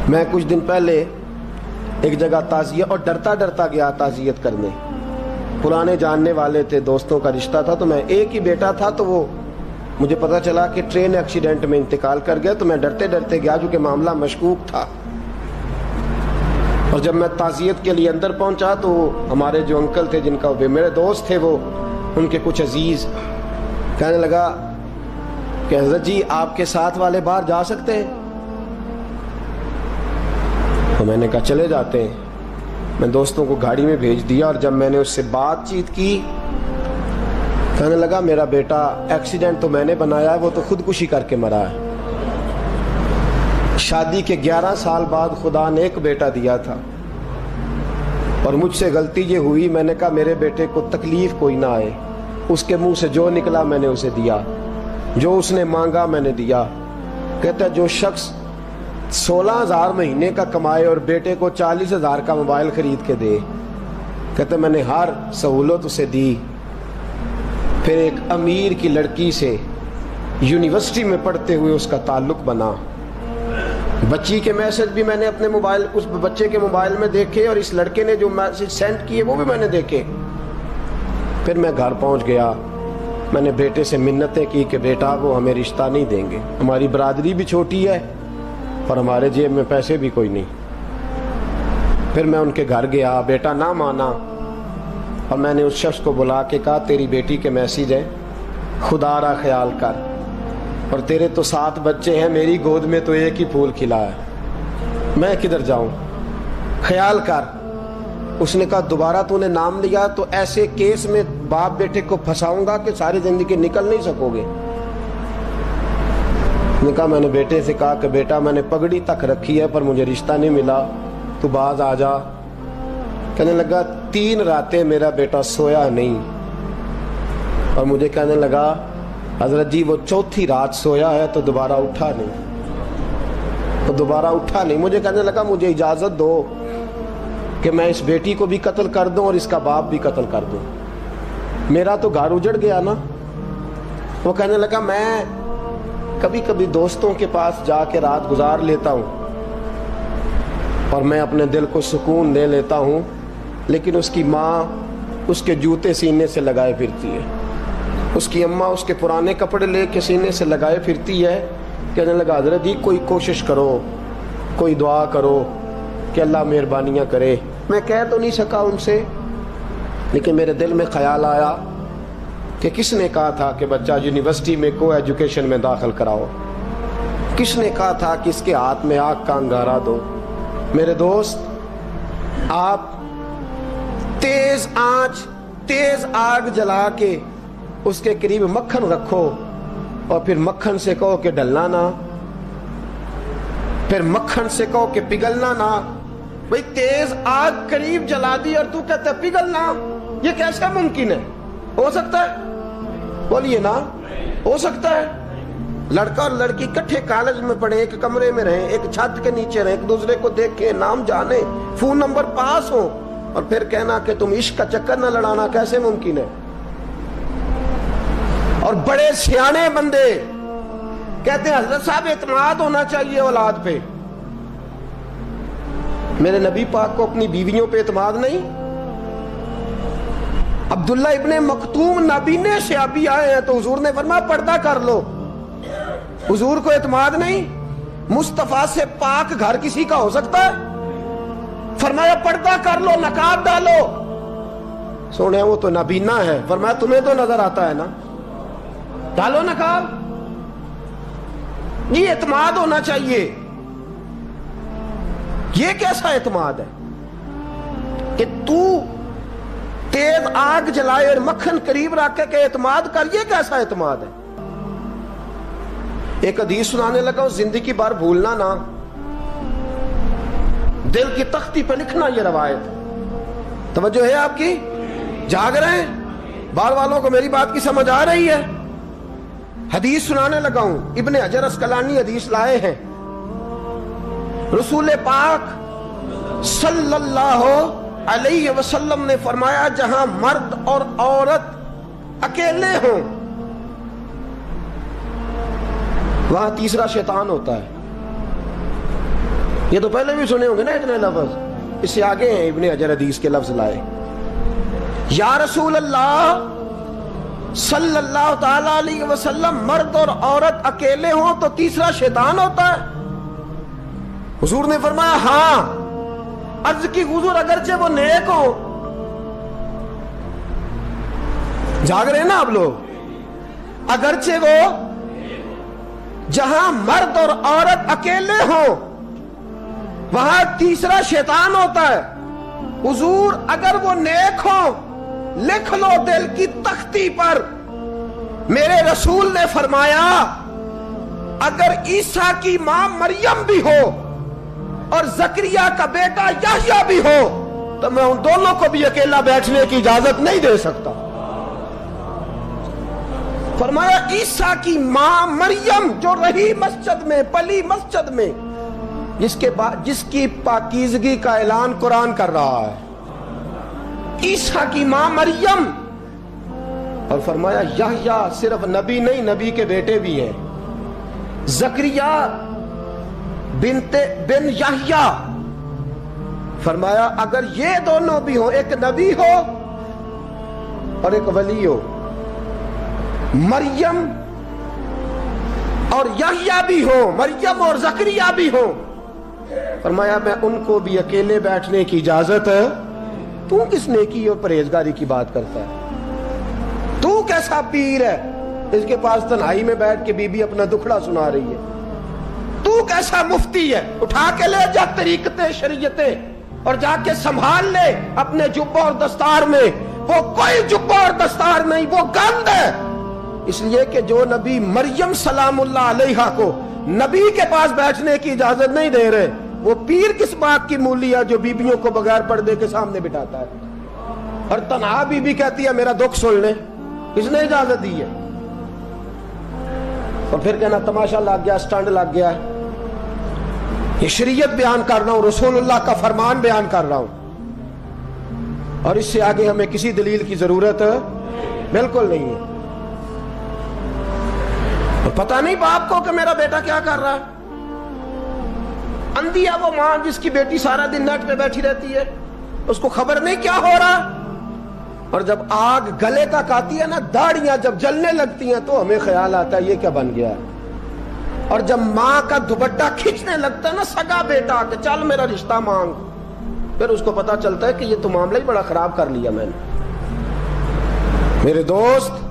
میں کچھ دن پہلے ایک جگہ تعزیت اور ڈرتا ڈرتا گیا تعزیت کرنے. پرانے جاننے والے تھے, دوستوں کا رشتہ تھا, تو میں ایک ہی بیٹا تھا, تو وہ مجھے پتا چلا کہ ٹرین ایکسیڈنٹ میں انتقال کر گیا. تو میں ڈرتے ڈرتے گیا کیونکہ معاملہ مشکوک تھا. اور جب میں تعزیت کے لیے اندر پہنچا تو ہمارے جو انکل تھے, جن کا میرے دوست تھے, وہ ان کے کچھ عزیز کہنے لگا کہ حضرت جی آپ کے ساتھ والے باہر جا سکتے ہیں؟ تو میں نے کہا چلے جاتے ہیں. میں دوستوں کو گاڑی میں بھیج دیا, اور جب میں نے اس سے بات چیت کی, کہنے لگا میرا بیٹا ایکسیڈنٹ تو میں نے بنایا ہے, وہ تو خودکشی کر کے مرا ہے. شادی کے 11 سال بعد خدا نے ایک بیٹا دیا تھا, اور مجھ سے غلطی یہ ہوئی, میں نے کہا میرے بیٹے کو تکلیف کوئی نہ آئے. اس کے منہ سے جو نکلا میں نے اسے دیا, جو اس نے مانگا میں نے دیا. کہتا ہے جو شخص 16,000 مہینے کا کمائے اور بیٹے کو 40,000 کا موبائل خرید کے دے, کہتا ہے میں نے ہر سہولت اسے دی. پھر ایک امیر کی لڑکی سے یونیورسٹی میں پڑھتے ہوئے اس کا تعلق بنا. بچی کے میسج بھی میں نے اپنے موبائل, اس بچے کے موبائل میں دیکھے, اور اس لڑکے نے جو میسج سینڈ کیے وہ بھی میں نے دیکھے. پھر میں گھر پہنچ گیا, میں نے بیٹے سے منتیں کی کہ بیٹا وہ ہمیں رشتہ نہیں دیں گے, ہماری برادری بھی چھوٹی ہے اور ہمارے جیب میں پیسے بھی کوئی نہیں. پھر میں ان کے گھر گیا, بیٹا نہ مانا, اور میں نے اس شخص کو بلا کے کہا تیری بیٹی کے میسج ہیں, خدا را خیال کر, اور تیرے تو 7 بچے ہیں, میری گود میں تو ایک ہی پھول کھلا ہے, میں کدھر جاؤں, خیال کر. اس نے کہا دوبارہ تو نے نام لیا تو ایسے کیس میں باپ بیٹے کو پھنساؤں گا کہ ساری زندگی نکل نہیں سکو گے. نے کہا میں نے بیٹے سے کہا کہ بیٹا میں نے پگڑی تک رکھی ہے پر مجھے رشتہ نہیں ملا, تو باز آ جا. کہنے لگا 3 راتیں میرا بیٹا سویا نہیں, اور مجھے کہنے لگا حضرت جی وہ 4تھی رات سویا ہے تو دوبارہ اٹھا نہیں. مجھے کہنے لگا مجھے اجازت دو کہ میں اس بیٹی کو بھی قتل کر دوں اور اس کا باپ بھی قتل کر دوں, میرا تو گھر اجڑ گیا نا. وہ کہنے لگا میں کبھی کبھی دوستوں کے پاس جا کے رات گزار لیتا ہوں اور میں اپنے دل کو سکون دے لیتا ہوں, لیکن اس کی ماں اس کے جوتے سینے سے لگائے پھرتی ہے, اس کی اماں اس کے پرانے کپڑے لے کے سینے سے لگائے پھرتی ہے. کہنے لگا حضرت جی کوئی کوشش کرو, کوئی دعا کرو کہ اللہ مہربانیاں کرے. میں کہہ تو نہیں سکا ان سے, لیکن میرے دل میں خیال آیا کہ کس نے کہا تھا کہ بچہ یونیورسٹی میں کو ایجوکیشن میں داخل کراؤ, کس نے کہا تھا کہ اس کے ہاتھ میں آگ کا انگارہ دو. میرے دوست, آپ تیز آنچ تیز آگ جلا کے اس کے قریب مکھن رکھو, اور پھر مکھن سے کہو کہ ڈلنا نہ, پھر مکھن سے کہو کہ پگھلنا نہ. بھئی تیز آگ قریب جلا دی اور تو کہتا ہے پگھلنا, یہ کیسا ممکن ہے؟ ہو سکتا ہے؟ بولیے نا, ہو سکتا ہے؟ لڑکا اور لڑکی کٹھے کالج میں پڑھیں, ایک کمرے میں رہیں, ایک چھت کے نیچے رہیں, ایک دوسرے کو دیکھیں, نام جانیں, فون نمبر پاس ہو, اور پھر کہنا کہ تم عشق کا چکر نہ لڑانا, کیسے ممکن ہے؟ اور بڑے سیانے بندے کہتے ہیں حضرت صاحب اعتماد ہونا چاہیے اولاد پہ. میرے نبی پاک کو اپنی بیویوں پہ اعتماد نہیں؟ عبداللہ ابن مکتوم نابینے سے ابھی آئے ہیں تو حضور نے فرمایا پردہ کر لو. حضور کو اعتماد نہیں؟ مصطفیٰ سے پاک گھر کسی کا ہو سکتا ہے؟ فرمایا پردہ کر لو, نقاب ڈالو. سونے وہ تو نابینا ہے, فرمایا تمہیں تو نظر آتا ہے نا, ڈالو نقاب. یہ اعتماد ہونا چاہیے. یہ کیسا اعتماد ہے کہ تو تیز آگ جلائے اور مکھن قریب رکھ کے اعتماد کر, یہ کیسا اعتماد ہے؟ ایک حدیث سنانے لگا, زندگی بھر بھولنا نہ, دل کی تختی پہ لکھنا یہ روایت. توجہ ہے آپ کی؟ جاگ رہے ہیں؟ بار والوں کو میری بات کی سمجھ آ رہی ہے؟ حدیث سنانے لگا ہوں, ابن حجر اسقلانی حدیث لائے ہیں. رسول پاک صلی اللہ علیہ وسلم نے فرمایا جہاں مرد اور عورت اکیلے ہوں وہاں تیسرا شیطان ہوتا ہے. یہ تو پہلے بھی سنے ہوں گے نا اتنے لفظ، اس سے آگے ہیں ابن حجر حدیث کے لفظ لائے. یا رسول اللہ صلی اللہ تعالی علیہ وسلم، مرد اور عورت اکیلے ہوں تو تیسرا شیطان ہوتا ہے؟ حضور نے فرمایا ہاں. عرض کی حضور اگرچہ وہ نیک ہو، جاگ رہے ہیں نا آپ لوگ، اگرچہ وہ جہاں مرد اور عورت اکیلے ہوں وہاں تیسرا شیطان ہوتا ہے. حضور اگر وہ نیک ہوں لکھ لو دل کی تختی پر، میرے رسول نے فرمایا اگر عیسیٰ کی ماں مریم بھی ہو اور زکریا کا بیٹا یحییٰ بھی ہو تو میں ان دونوں کو بھی اکیلا بیٹھنے کی اجازت نہیں دے سکتا. فرمایا عیسیٰ کی ماں مریم جو رہی مسجد میں، پلی مسجد میں، جس کی پاکیزگی کا اعلان قرآن کر رہا ہے، عیسیٰ کی ماں مریم. اور فرمایا یحییٰ صرف نبی نہیں، نبی کے بیٹے بھی ہیں، زکریا بن یحییٰ. فرمایا اگر یہ دونوں بھی ہوں، ایک نبی ہو اور ایک ولی ہو، مریم اور یحییٰ بھی ہو، مریم اور زکریا بھی ہو، فرمایا میں ان کو بھی اکیلے بیٹھنے کی اجازت ہے. تو کس نیکی اور پرہیزگاری کی بات کرتا ہے؟ تو کیسا پیر ہے اس کے پاس تنہائی میں بیٹھ کے بی بی اپنا دکھڑا سنا رہی ہے؟ تو کیسا مفتی ہے؟ اٹھا کے لے جا طریقتیں شریعتیں اور جا کے سنبھال لے اپنے جبہ اور دستار میں. وہ کوئی جبہ اور دستار نہیں، وہ گند ہے. اس لیے کہ جو نبی مریم سلام اللہ علیہا کو نبی کے پاس بیٹھنے کی اجازت نہیں دے رہے، وہ پیر کس بات کی مولی ہے جو بیبیوں کو بغیر پردے کے سامنے بٹھاتا ہے؟ اور تنہا بی بی کہتی ہے میرا دکھ سن لے، کس نے اجازت دی ہے؟ اور پھر کہنا تماشا لگ گیا، سٹنڈ لگ گیا. یہ شریعت بیان کر رہا ہوں، رسول اللہ کا فرمان بیان کر رہا ہوں، اور اس سے آگے ہمیں کسی دلیل کی ضرورت بالکل نہیں ہے. پتہ نہیں باپ کو کہ میرا بیٹا کیا کر رہا ہے. اندھی ہے وہ ماں جس کی بیٹی سارا دن نیٹ پہ بیٹھی رہتی ہے، اس کو خبر نہیں کیا ہو رہا. اور جب آگ گلے تک آتی ہے نا، داڑیاں جب جلنے لگتی ہیں تو ہمیں خیال آتا ہے یہ کیا بن گیا. اور جب ماں کا دوپٹہ کھینچنے لگتا ہے نا سگا بیٹا کہ چل میرا رشتہ مانگ، پھر اس کو پتا چلتا ہے کہ یہ تو معاملہ ہی بڑا خراب کر لیا میں نے. میرے دوست،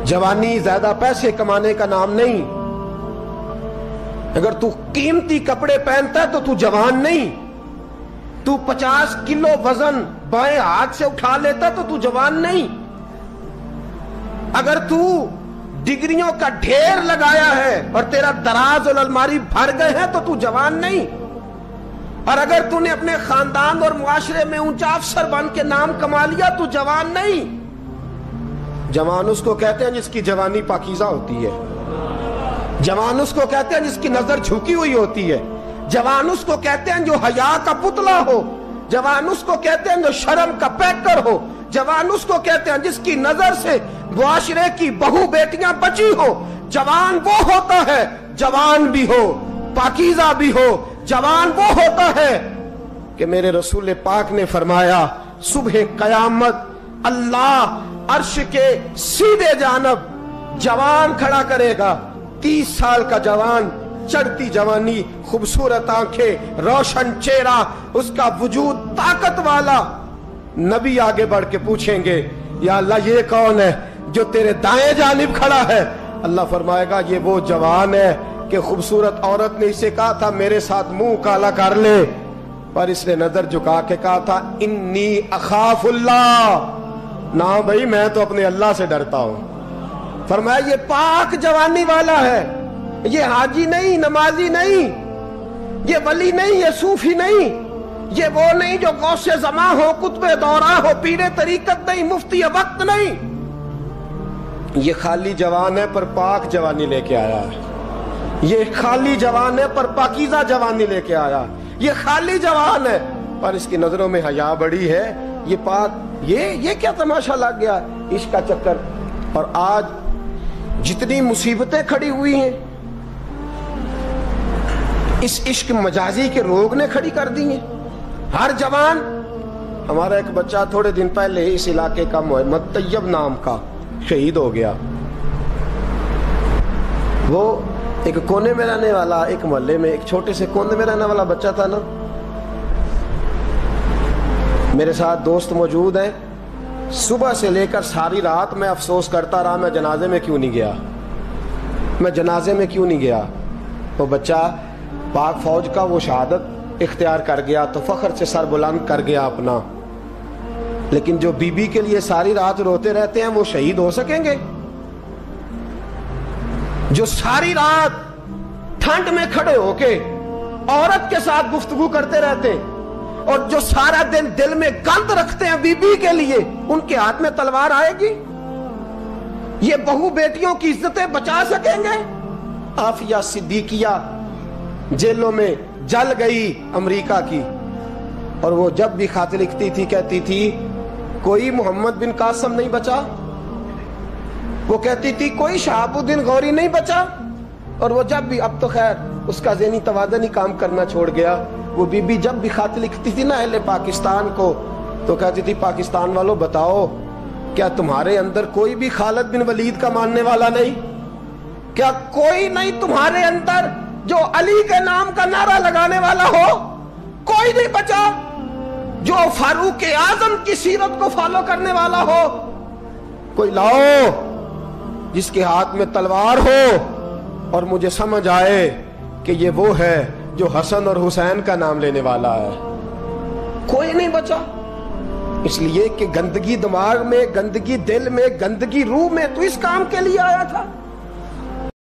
جوانی زیادہ پیسے کمانے کا نام نہیں. اگر تو قیمتی کپڑے پہنتا ہے تو تو جوان نہیں. تو 50 کلو وزن بائیں ہاتھ سے اٹھا لیتا تو تو جوان نہیں. اگر تو ڈگریوں کا ڈھیر لگایا ہے اور تیرا دراز اور الماری بھر گئے ہیں تو تو جوان نہیں. اور اگر تو نے اپنے خاندان اور معاشرے میں اونچا افسر بن کے نام کما لیا تو جوان نہیں. جوان اس کو کہتے ہیں جس کی جوانی پاکیزہ ہوتی ہے. جوان اس کو کہتے ہیں جس کی نظر جھکی ہوئی ہوتی ہے. جوان اس کو کہتے ہیں جو حیا کا پتلا ہو. جوان اس کو کہتے ہیں جو شرم کا پیکر ہو. جوان اس کو کہتے ہیں جس کی نظر سے معاشرے کی بہو بیٹیاں بچی ہو. جوان وہ ہوتا ہے، جوان بھی ہو پاکیزہ بھی ہو، جوان وہ ہوتا ہے کہ میرے رسول پاک نے فرمایا صبح قیامت اللہ عرش کے سیدھے جانب جوان کھڑا کرے گا. 30 سال کا جوان، چڑھتی جوانی، خوبصورت آنکھیں، روشن چہرہ، اس کا وجود طاقت والا. نبی آگے بڑھ کے پوچھیں گے یا اللہ یہ کون ہے جو تیرے دائیں جانب کھڑا ہے؟ اللہ فرمائے گا یہ وہ جوان ہے کہ خوبصورت عورت نے اسے کہا تھا میرے ساتھ منہ کالا کر لے، پر اس نے نظر جھکا کے کہا تھا انی اخاف اللہ. نہ بھائی میں تو اپنے اللہ سے ڈرتا ہوں. فرمایا یہ پاک جوانی والا ہے، یہ حاجی نہیں، نمازی نہیں، یہ ولی نہیں، یہ صوفی نہیں، یہ وہ نہیں جو غوث زمان ہو، قطب دورہ ہو، پیر طریقت نہیں، مفتی وقت نہیں. یہ خالی جوان ہے پر پاک جوانی لے کے آیا ہے. یہ خالی جوان ہے پر پاکیزہ جوانی لے کے آیا. یہ خالی جوان ہے پر اس کی نظروں میں حیا بڑی ہے. یہ پاک، یہ کیا تماشا لگ گیا عشق کا چکر. اور آج جتنی مصیبتیں کھڑی ہوئی ہیں اس عشق مجازی کے روگ نے کھڑی کر دی ہیں ہر جوان. ہمارا ایک بچہ تھوڑے دن پہلے اس علاقے کا محمد طیب نام کا شہید ہو گیا. وہ ایک کونے میں رہنے والا، ایک محلے میں ایک چھوٹے سے کونے میں رہنے والا بچہ تھا نا. میرے ساتھ دوست موجود ہیں. صبح سے لے کر ساری رات میں افسوس کرتا رہا میں جنازے میں کیوں نہیں گیا، میں جنازے میں کیوں نہیں گیا. وہ بچہ پاک فوج کا وہ شہادت اختیار کر گیا تو فخر سے سر بلند کر گیا اپنا. لیکن جو بی بی کے لیے ساری رات روتے رہتے ہیں وہ شہید ہو سکیں گے؟ جو ساری رات ٹھنڈ میں کھڑے ہو کے عورت کے ساتھ گفتگو کرتے رہتے ہیں اور جو سارا دن دل میں گند رکھتے ہیں بی بی کے لیے، ان کے ہاتھ میں تلوار آئے گی؟ یہ بہو بیٹیوں کی عزتیں بچا سکیں گے؟ عافیہ صدیقیہ جیلوں میں جل گئی امریکہ کی، اور وہ جب بھی خط لکھتی تھی کہتی تھی کوئی محمد بن قاسم نہیں بچا، وہ کہتی تھی کوئی شہاب الدین غوری نہیں بچا. اور وہ جب بھی، اب تو خیر اس کا ذہنی توازن ہی کام کرنا چھوڑ گیا، وہ بی بی جب بھی خط لکھتی تھی نا اہل پاکستان کو تو کہتی تھی پاکستان والوں بتاؤ کیا تمہارے اندر کوئی بھی خالد بن ولید کا ماننے والا نہیں؟ کیا کوئی نہیں تمہارے اندر جو علی کے نام کا نعرہ لگانے والا ہو؟ کوئی نہیں بچا جو فاروق اعظم کی سیرت کو فالو کرنے والا ہو؟ کوئی لاؤ جس کے ہاتھ میں تلوار ہو اور مجھے سمجھ آئے کہ یہ وہ ہے جو حسن اور حسین کا نام لینے والا ہے. کوئی نہیں بچا. اس لیے کہ گندگی دماغ میں، گندگی دل میں، گندگی روح میں تو اس کام کے لیے آیا تھا.